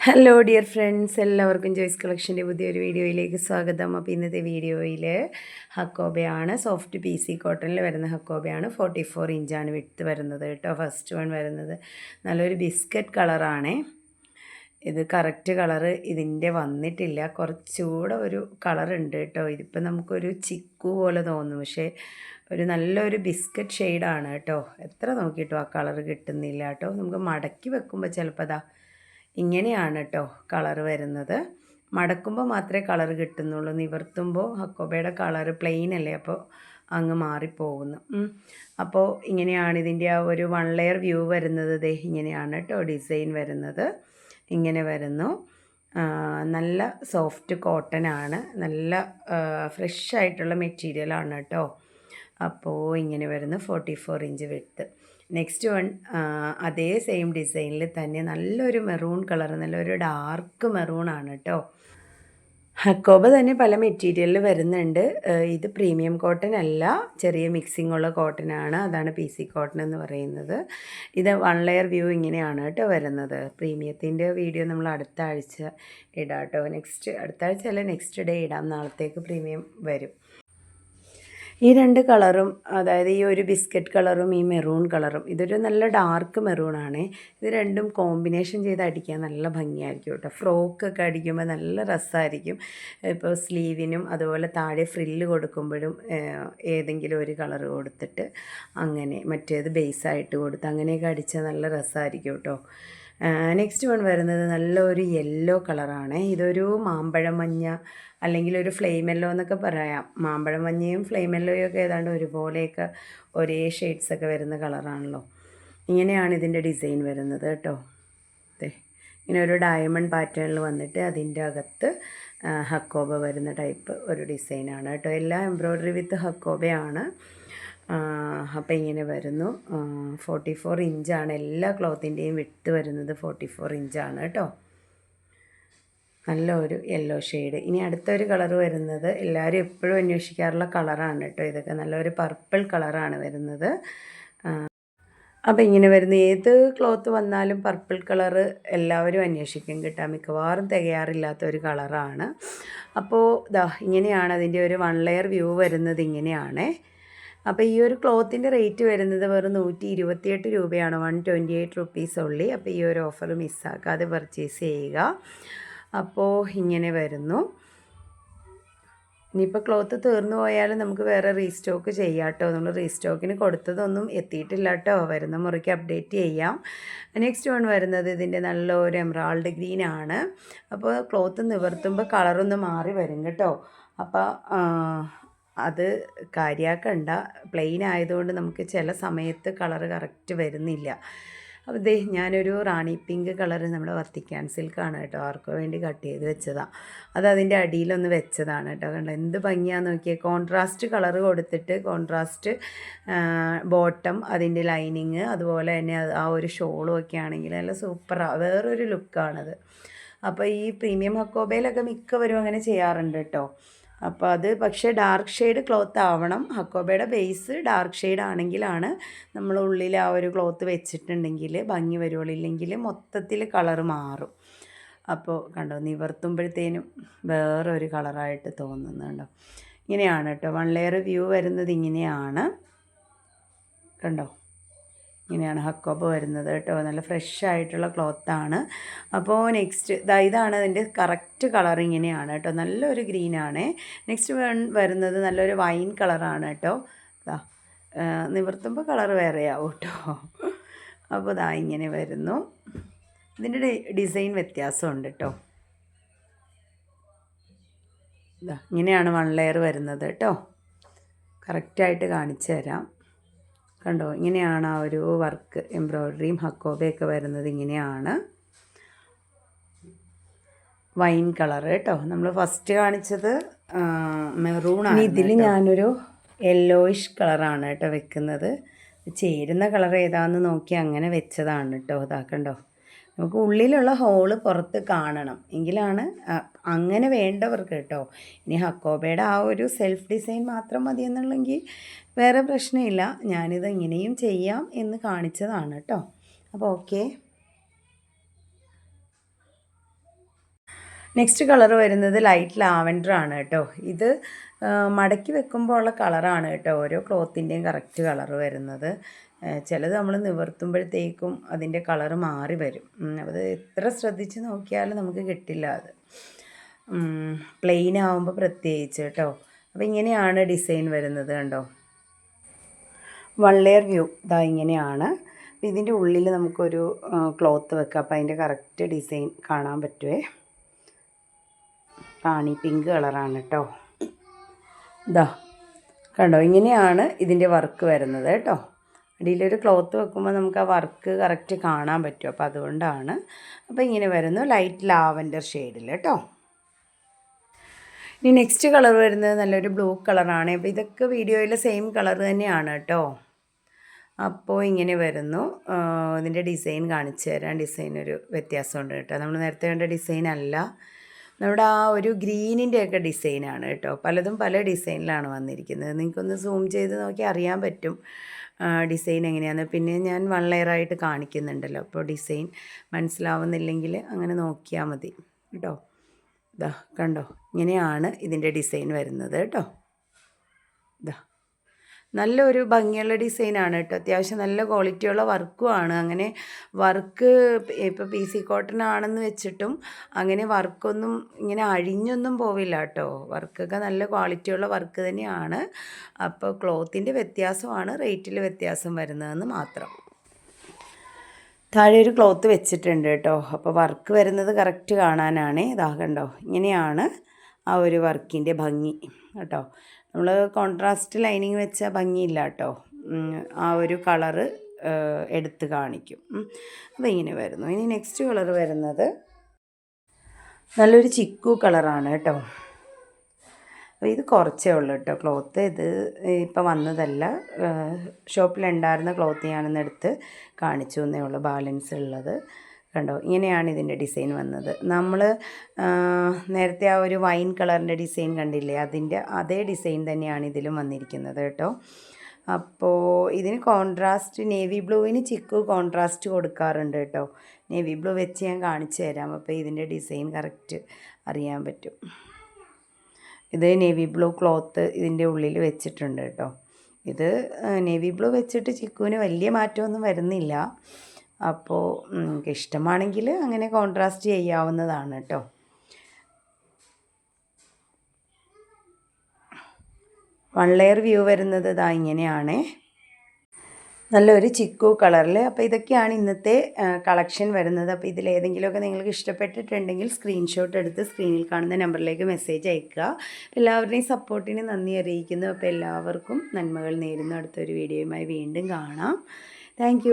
Hello dear friends, എല്ലാവർക്കും ജോയ്സ് കളക്ഷൻ്റെ പുതിയൊരു വീഡിയോയിലേക്ക് സ്വാഗതം. അപ്പോൾ ഇന്നത്തെ വീഡിയോയിൽ ഹക്കോബയാണ്, സോഫ്റ്റ് പി സി കോട്ടണിൽ വരുന്ന ഹക്കോബയാണ്. 44 ഇഞ്ചാണ് വിഡ്ത്ത് വരുന്നത് കേട്ടോ. ഫസ്റ്റ് വൺ വരുന്നത് നല്ലൊരു ബിസ്ക്കറ്റ് കളറാണേ. ഇത് കറക്റ്റ് കളറ് ഇതിൻ്റെ വന്നിട്ടില്ല, കുറച്ചുകൂടെ ഒരു കളറുണ്ട് കേട്ടോ. ഇതിപ്പോൾ നമുക്കൊരു ചിക്കു പോലെ തോന്നും, പക്ഷേ നല്ലൊരു ബിസ്ക്കറ്റ് ഷെയ്ഡാണ് കേട്ടോ. എത്ര നോക്കിയിട്ടോ ആ കളറ് കിട്ടുന്നില്ല കേട്ടോ. നമുക്ക് മടക്കി വെക്കുമ്പോൾ ചിലപ്പോൾ ഇങ്ങനെയാണ് കേട്ടോ കളർ വരുന്നത്. മടക്കുമ്പോൾ മാത്രമേ കളർ കിട്ടുന്നുള്ളൂ, നിവർത്തുമ്പോൾ ഹക്കോബയുടെ കളർ പ്ലെയിൻ അല്ലേ, അപ്പോൾ അങ്ങ് മാറിപ്പോകുന്നു. അപ്പോൾ ഇങ്ങനെയാണ് ഇതിൻ്റെ ആ ഒരു 1 ലെയർ വ്യൂ വരുന്നത്. ഇങ്ങനെയാണ് കേട്ടോ ഡിസൈൻ വരുന്നത്. ഇങ്ങനെ വരുന്നു. നല്ല സോഫ്റ്റ് കോട്ടൺ ആണ്, നല്ല ഫ്രഷ് ആയിട്ടുള്ള മെറ്റീരിയലാണ് കേട്ടോ. അപ്പോൾ ഇങ്ങനെ വരുന്നു 44 ഇഞ്ച് വിഡ്ത്ത്. നെക്സ്റ്റ് വൺ അതേ സെയിം ഡിസൈനിൽ തന്നെ നല്ലൊരു മെറൂൺ കളർ, നല്ലൊരു ഡാർക്ക് മെറൂൺ ആണ് കേട്ടോ. ഹക്കോബ തന്നെ പല മെറ്റീരിയലിൽ വരുന്നുണ്ട്. ഇത് പ്രീമിയം കോട്ടൺ അല്ല, ചെറിയ മിക്സിംഗ് ഉള്ള കോട്ടൺ ആണ്. അതാണ് പി സി കോട്ടൺ എന്ന് പറയുന്നത്. ഇത് 1 ലെയർ വ്യൂ ഇങ്ങനെയാണ് കേട്ടോ വരുന്നത്. പ്രീമിയത്തിൻ്റെ വീഡിയോ നമ്മൾ അടുത്ത ആഴ്ച ഇടാം കേട്ടോ. അടുത്ത ആഴ്ച അല്ല, നെക്സ്റ്റ് ഡേ ഇടാം. നാളത്തേക്ക് പ്രീമിയം വരും. ഈ 2 കളറും, അതായത് ഈ ഒരു ബിസ്ക്കറ്റ് കളറും ഈ മെറൂൺ കളറും, ഇതൊരു നല്ല ഡാർക്ക് മെറൂണാണ്. ഇത് രണ്ടും കോമ്പിനേഷൻ ചെയ്ത് അടിക്കാൻ നല്ല ഭംഗിയായിരിക്കും കേട്ടോ. ഫ്രോക്കൊക്കെ അടിക്കുമ്പോൾ നല്ല രസമായിരിക്കും. ഇപ്പോൾ സ്ലീവിനും അതുപോലെ താഴെ ഫ്രില്ല് കൊടുക്കുമ്പോഴും ഏതെങ്കിലും ഒരു കളർ കൊടുത്തിട്ട് അങ്ങനെ മറ്റേത് ബേസായിട്ട് കൊടുത്ത് അങ്ങനെയൊക്കെ അടിച്ചാൽ നല്ല രസമായിരിക്കും കേട്ടോ. നെക്സ്റ്റ് വൺ വരുന്നത് നല്ലൊരു യെല്ലോ കളറാണ്. ഇതൊരു മാമ്പഴം മഞ്ഞ അല്ലെങ്കിൽ ഒരു ഫ്ലെയിം യെല്ലോ എന്നൊക്കെ പറയാം. മാമ്പഴം മഞ്ഞയും ഫ്ലെയിം യെല്ലോയും ഒക്കെ ഏതാണ്ട് ഒരുപോലെയൊക്കെ ഒരേ ഷെയ്ഡ്സൊക്കെ വരുന്ന കളറാണല്ലോ. ഇങ്ങനെയാണ് ഇതിൻ്റെ ഡിസൈൻ വരുന്നത് കേട്ടോ. ഇങ്ങനെ ഒരു ഡയമണ്ട് പാറ്റേണിൽ വന്നിട്ട് അതിൻ്റെ അകത്ത് ഹക്കോബ വരുന്ന ടൈപ്പ് ഒരു ഡിസൈനാണ് കേട്ടോ. എല്ലാം എംബ്രോയ്ഡറി വിത്ത് ഹക്കോബയാണ്. അപ്പോൾ ഇങ്ങനെ വരുന്നു. 44 ഇഞ്ചാണ് എല്ലാ ക്ലോത്തിൻ്റെയും വിഡ്ത്ത് വരുന്നത്. 44 ഇഞ്ചാണ് കേട്ടോ. നല്ലൊരു യെല്ലോ ഷെയ്ഡ്. ഇനി അടുത്തൊരു കളർ വരുന്നത് എല്ലാവരും എപ്പോഴും അന്വേഷിക്കാറുള്ള കളറാണ് കേട്ടോ. ഇതൊക്കെ നല്ലൊരു പർപ്പിൾ കളറാണ് വരുന്നത്. അപ്പോൾ ഇങ്ങനെ വരുന്ന ഏത് ക്ലോത്ത് വന്നാലും പർപ്പിൾ കളറ് എല്ലാവരും അന്വേഷിക്കും കേട്ടോ. മിക്കവാറും തികയാറില്ലാത്ത ഒരു കളറാണ്. അപ്പോൾ ഇങ്ങനെയാണ് അതിൻ്റെ ഒരു 1 ലെയർ വ്യൂ വരുന്നത്. ഇങ്ങനെയാണ്. അപ്പോൾ ഈ ഒരു ക്ലോത്തിൻ്റെ റേറ്റ് വരുന്നത് വെറും 128 രൂപയാണ്. 128 റുപ്പീസ് ഉള്ളി. അപ്പോൾ ഈ ഒരു ഓഫർ മിസ്സാക്കാതെ പർച്ചേസ് ചെയ്യുക. അപ്പോൾ ഇങ്ങനെ വരുന്നു. ഇനിയിപ്പോൾ ക്ലോത്ത് തീർന്നു പോയാലും നമുക്ക് വേറെ റീസ്റ്റോക്ക് ചെയ്യാം കേട്ടോ. നമ്മൾ റീസ്റ്റോക്കിന് കൊടുത്തതൊന്നും എത്തിയിട്ടില്ല കേട്ടോ. വരുന്ന മുറയ്ക്ക് അപ്ഡേറ്റ് ചെയ്യാം. നെക്സ്റ്റ് വൺ വരുന്നത് ഇതിൻ്റെ നല്ലൊരു എമറാൾഡ് ഗ്രീൻ ആണ്. അപ്പോൾ ക്ലോത്ത് നിവർത്തുമ്പോൾ കളറൊന്ന് മാറി വരും കേട്ടോ. അപ്പോൾ അത് കാര്യമാക്കണ്ട. പ്ലെയിൻ ആയതുകൊണ്ട് നമുക്ക് ചില സമയത്ത് കളറ് കറക്റ്റ് വരുന്നില്ല. അപ്പോൾ ഞാനൊരു റാണി പിങ്ക് കളറ് നമ്മുടെ വർത്തിക്കാൻ സിൽക്കാണ് കേട്ടോ. ആർക്കോ വേണ്ടി കട്ട് ചെയ്ത് വെച്ചതാണ്. അത് അതിൻ്റെ അടിയിലൊന്ന് വെച്ചതാണ് കേട്ടോ. കണ്ടോ എന്ത് ഭംഗിയാണെന്ന് നോക്കിയാൽ. കോൺട്രാസ്റ്റ് കളറ് കൊടുത്തിട്ട് കോൺട്രാസ്റ്റ് ബോട്ടം, അതിൻ്റെ ലൈനിങ്, അതുപോലെ തന്നെ ആ ഒരു ഷോളും ഒക്കെ ആണെങ്കിൽ നല്ല സൂപ്പറാണ്. വേറൊരു ലുക്കാണത്. അപ്പോൾ ഈ പ്രീമിയം ഹക്കോബയിലൊക്കെ മിക്കവരും അങ്ങനെ ചെയ്യാറുണ്ട് കേട്ടോ. അപ്പോൾ അത് പക്ഷേ ഡാർക്ക് ഷെയ്ഡ് ക്ലോത്ത് ആവണം. ഹക്കോബയുടെ ബേസ് ഡാർക്ക് ഷെയ്ഡ് ആണെങ്കിലാണ് നമ്മൾ ഉള്ളിൽ ആ ഒരു ക്ലോത്ത് വെച്ചിട്ടുണ്ടെങ്കിൽ ഭംഗി വരുള്ളൂ. ഇല്ലെങ്കിൽ മൊത്തത്തിൽ കളറ് മാറും. അപ്പോൾ കണ്ടോ നിവർത്തുമ്പോഴത്തേനും വേറൊരു കളറായിട്ട് തോന്നുന്നുണ്ടോ. ഇങ്ങനെയാണ് കേട്ടോ 1 ലെയർ വ്യൂ വരുന്നത്. ഇങ്ങനെയാണ് കണ്ടോ. ഇങ്ങനെയാണ് ഹക്കോബ വരുന്നത് കേട്ടോ. നല്ല ഫ്രഷ് ആയിട്ടുള്ള ക്ലോത്താണ്. അപ്പോൾ നെക്സ്റ്റ് ഇതാണ് അതിൻ്റെ കറക്റ്റ് കളർ. ഇങ്ങനെയാണ് കേട്ടോ. നല്ലൊരു ഗ്രീനാണ്. നെക്സ്റ്റ് വരുന്നത് നല്ലൊരു വൈൻ കളറാണ് കേട്ടോ. നിവർത്തുമ്പോൾ കളർ വേറെയാവും കേട്ടോ. അപ്പോൾ ഇങ്ങനെ വരുന്നു. ഇതിൻ്റെ ഡിസൈൻ വ്യത്യാസമുണ്ട് കേട്ടോ. ഇങ്ങനെയാണ് 1 ലെയർ വരുന്നത് കേട്ടോ. കറക്റ്റായിട്ട് കാണിച്ചു തരാം. കണ്ടോ ഇങ്ങനെയാണ് ആ ഒരു വർക്ക്, എംബ്രോയ്ഡറിയും ഹക്കോബയൊക്കെ വരുന്നത്. ഇങ്ങനെയാണ് വൈൻ കളർ കേട്ടോ. നമ്മൾ ഫസ്റ്റ് കാണിച്ചത് മെറൂണാണ്. ഇതിൽ ഞാനൊരു യെല്ലോയിഷ് കളറാണ് കേട്ടോ വെക്കുന്നത്. ചേരുന്ന കളർ ഏതാണെന്ന് നോക്കി അങ്ങനെ വെച്ചതാണ് കേട്ടോ. കണ്ടോ നമുക്ക് ഉള്ളിലുള്ള ഹോള് പുറത്ത് കാണണം എങ്കിലാണ് അങ്ങനെ വേണ്ടവർക്ക് കേട്ടോ. ഇനി ഹക്കോബയുടെ ആ ഒരു സെൽഫ് ഡിസൈൻ മാത്രം മതി എന്നുള്ളെങ്കിൽ വേറെ പ്രശ്നമില്ല. ഞാനിത് ഇങ്ങനെയും ചെയ്യാം എന്ന് കാണിച്ചതാണ് കേട്ടോ. അപ്പോൾ ഓക്കെ. നെക്സ്റ്റ് കളർ വരുന്നത് ലൈറ്റ് ലാവൻഡർ ആണ് കേട്ടോ. ഇത് മടക്കി വെക്കുമ്പോൾ ഉള്ള കളറാണ് കേട്ടോ ഓരോ ക്ലോത്തിൻ്റെയും കറക്റ്റ് കളർ വരുന്നത്. ചിലത് നമ്മൾ നിവർത്തുമ്പോഴത്തേക്കും അതിൻ്റെ കളറ് മാറി വരും. അത് എത്ര ശ്രദ്ധിച്ച് നോക്കിയാലും നമുക്ക് കിട്ടില്ല. അത് പ്ലെയിൻ ആകുമ്പോൾ പ്രത്യേകിച്ച് കേട്ടോ. അപ്പോൾ ഇങ്ങനെയാണ് ഡിസൈൻ വരുന്നത് കണ്ടോ. 1 ലെയർ വ്യൂ ഇതാ ഇങ്ങനെയാണ്. ഇതിൻ്റെ ഉള്ളിൽ നമുക്കൊരു ക്ലോത്ത് വെക്കാം. അപ്പോൾ അതിൻ്റെ കറക്റ്റ് ഡിസൈൻ കാണാൻ പറ്റുമേ. റാണി പിങ്ക് കളറാണ് കേട്ടോ. ഇതാ കണ്ടോ, ഇങ്ങനെയാണ് ഇതിൻ്റെ വർക്ക് വരുന്നത് കേട്ടോ. അടിയിലൊരു ക്ലോത്ത് വെക്കുമ്പോൾ നമുക്ക് ആ വർക്ക് കറക്റ്റ് കാണാൻ പറ്റും. അപ്പോൾ അതുകൊണ്ടാണ്. അപ്പോൾ ഇങ്ങനെ വരുന്നു ലൈറ്റ് ലാവൻഡർ ഷെയ്ഡിൽ കേട്ടോ. ഇനി നെക്സ്റ്റ് കളർ വരുന്നത് നല്ലൊരു ബ്ലൂ കളറാണ്. അപ്പോൾ ഇതൊക്കെ വീഡിയോയിൽ സെയിം കളർ തന്നെയാണ് കേട്ടോ. അപ്പോൾ ഇങ്ങനെ വരുന്നു. ഇതിൻ്റെ ഡിസൈൻ കാണിച്ചു തരാം. ഡിസൈൻ ഒരു വ്യത്യാസമുണ്ട് കേട്ടോ. നമ്മൾ നേരത്തെ കണ്ട ഡിസൈൻ അല്ല, നമ്മുടെ ആ ഒരു ഗ്രീനിൻ്റെയൊക്കെ ഡിസൈനാണ് കേട്ടോ. പലതും പല ഡിസൈനിലാണ് വന്നിരിക്കുന്നത്. നിങ്ങൾക്കൊന്ന് സൂം ചെയ്ത് നോക്കി അറിയാൻ പറ്റും ഡിസൈൻ എങ്ങനെയാണ്. പിന്നെ ഞാൻ 1 ലെയറായിട്ട് കാണിക്കുന്നുണ്ടല്ലോ. അപ്പോൾ ഡിസൈൻ മനസ്സിലാവുന്നില്ലെങ്കിൽ അങ്ങനെ നോക്കിയാൽ മതി കേട്ടോ. ഇതാ കണ്ടോ, ഇങ്ങനെയാണ് ഇതിൻ്റെ ഡിസൈൻ വരുന്നത് കേട്ടോ. ഇതാ നല്ലൊരു ഭംഗിയുള്ള ഡിസൈനാണ് കേട്ടോ. അത്യാവശ്യം നല്ല ക്വാളിറ്റിയുള്ള വർക്കുമാണ്. അങ്ങനെ വർക്ക് ഇപ്പോൾ PC കോട്ടൺ ആണെന്ന് വെച്ചിട്ടും അങ്ങനെ വർക്കൊന്നും ഇങ്ങനെ അഴിഞ്ഞൊന്നും പോവില്ല കേട്ടോ. വർക്കൊക്കെ നല്ല ക്വാളിറ്റിയുള്ള വർക്ക് തന്നെയാണ്. അപ്പോൾ ക്ലോത്തിൻ്റെ വ്യത്യാസമാണ് റേറ്റിൽ വ്യത്യാസം വരുന്നതെന്ന് മാത്രം. താഴെ ഒരു ക്ലോത്ത് വെച്ചിട്ടുണ്ട് കേട്ടോ. അപ്പോൾ വർക്ക് വരുന്നത് കറക്റ്റ് കാണാനാണ്. ഇതാ കണ്ടോ, ഇങ്ങനെയാണ് ആ ഒരു വർക്കിൻ്റെ ഭംഗി കേട്ടോ. നമ്മൾ കോൺട്രാസ്റ്റ് ലൈനിങ് വെച്ചാൽ ഭംഗിയില്ല കേട്ടോ. ആ ഒരു കളറ് എടുത്ത് കാണിക്കും. അപ്പോൾ ഇങ്ങനെ വരുന്നു. ഇനി നെക്സ്റ്റ് കളർ വരുന്നത് നല്ലൊരു ചിക്കു കളറാണ് കേട്ടോ. അപ്പോൾ ഇത് കുറച്ചേ ഉള്ളൂ കേട്ടോ ക്ലോത്ത്. ഇത് ഇപ്പം വന്നതല്ല, ഷോപ്പിലുണ്ടായിരുന്ന ക്ലോത്ത് ഞാനൊന്ന് എടുത്ത് കാണിച്ചു എന്നേ ഉള്ളൂ, ബാലൻസ് ഉള്ളത് കണ്ടോ. ഇങ്ങനെയാണ് ഇതിൻ്റെ ഡിസൈൻ വന്നത്. നമ്മൾ നേരത്തെ ആ ഒരു വൈൻ കളറിൻ്റെ ഡിസൈൻ കണ്ടില്ലേ, അതിൻ്റെ അതേ ഡിസൈൻ തന്നെയാണ് ഇതിലും വന്നിരിക്കുന്നത് കേട്ടോ. അപ്പോൾ ഇതിന് കോൺട്രാസ്റ്റ് നേവി ബ്ലൂവിന് ചിക്കു കോൺട്രാസ്റ്റ് കൊടുക്കാറുണ്ട് കേട്ടോ. നേവി ബ്ലൂ വെച്ച് ഞാൻ കാണിച്ചു തരാം. അപ്പോൾ ഇതിൻ്റെ ഡിസൈൻ കറക്റ്റ് അറിയാൻ പറ്റും. ഇത് നേവി ബ്ലൂ ക്ലോത്ത് ഇതിൻ്റെ ഉള്ളിൽ വെച്ചിട്ടുണ്ട് കേട്ടോ. ഇത് നേവി ബ്ലൂ വെച്ചിട്ട് ചിക്കുവിന് വലിയ മാറ്റമൊന്നും വരുന്നില്ല. അപ്പോൾ നിങ്ങൾക്ക് ഇഷ്ടമാണെങ്കിൽ അങ്ങനെ കോൺട്രാസ്റ്റ് ചെയ്യാവുന്നതാണ് കേട്ടോ. വൺ ലെയർ വ്യൂ വരുന്നത് ഇതാ ഇങ്ങനെയാണ്, നല്ലൊരു ചിക്കു കളറിൽ. അപ്പോൾ ഇതൊക്കെയാണ് ഇന്നത്തെ കളക്ഷൻ വരുന്നത്. അപ്പോൾ ഇതിലേതെങ്കിലുമൊക്കെ നിങ്ങൾക്ക് ഇഷ്ടപ്പെട്ടിട്ടുണ്ടെങ്കിൽ സ്ക്രീൻഷോട്ട് എടുത്ത് സ്ക്രീനിൽ കാണുന്ന നമ്പറിലേക്ക് മെസ്സേജ് അയയ്ക്കുക. എല്ലാവരുടെയും സപ്പോർട്ടിന് നന്ദി അറിയിക്കുന്നു. അപ്പോൾ എല്ലാവർക്കും നന്മകൾ നേരുന്നു. അടുത്തൊരു വീഡിയോയുമായി വീണ്ടും കാണാം. താങ്ക്